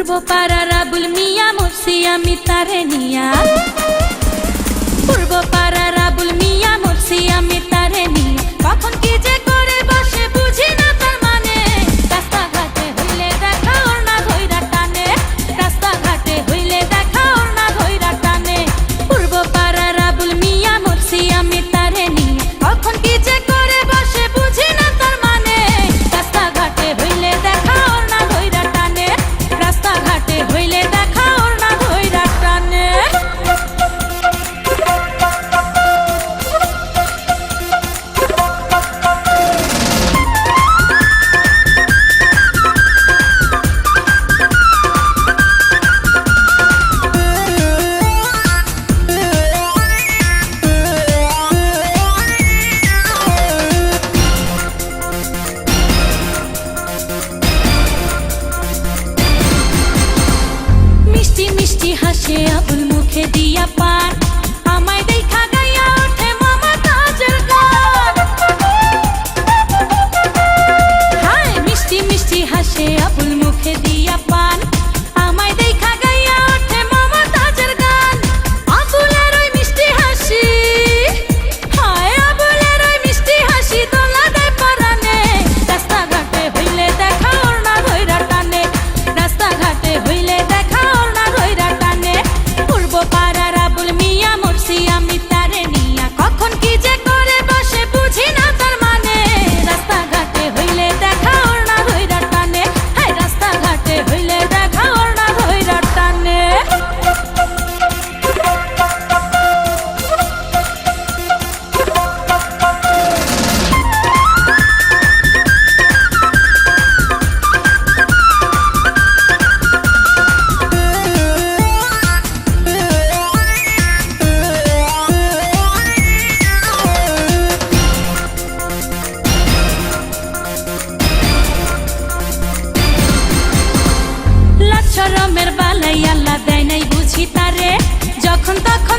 পূর্ব পাড়ার আবুল মিয়া মরছি আমি তারে নিয়া, পূর্ব পাড়ার আবুল মিয়া মরছি আমি তারে নিয়া। কখন কি যে করে বসে বুঝি না তার মানে, রাস্তাঘাটে হইলে দেখা ওর না ধইরা টানে, রাস্তাঘাটে হইলে দেখা ওর না ধইরা টানে। পূর্ব পাড়ার আবুল মিয়া মরছি আমি তারে নিয়া। কখন কি যে করে বসে বুঝি না তার মানে, রাস্তাঘাটে হইলে দেখা ওর না ধইরা টানে, রাস্তাঘাটে হইলে দেখা ওর না ধইরা টানে। মিষ্টি মিষ্টি হাসে আবুল মুখে দিয়া পান, আমায় দেখা গাইয়া ওঠে মমতাজের গান। হায় মিষ্টি মিষ্টি হাসে আবুল মুখে দিয়া পান, আমায় দেখা গাইয়া ওঠে মমতাজের গান। আবুলের ওই মিষ্টি হাসি, হায় আবুলের ওই মিষ্টি হাসি দোলা দেয় পরানে, রাস্তাঘাটে হইলে দেখা ওর না ধইরা টানে, রাস্তাঘাটে হইলে দেখা ওর না ধইরা টানে। পূর্ব পাড়ার আবুল মিয়া মরছি আমি তারে নিয়া। কখন কি যে করে বসে বুঝি না তার মানে, রাস্তাঘাটে হইলে দেখা ওর না ধইরা টানে, হায় রাস্তাঘাটে হইলে দেখা ওর না ধইরা টানে। লাজ শরমের বালাই আল্লাহ দেয় নাই বুঝি তারে, যখন তখন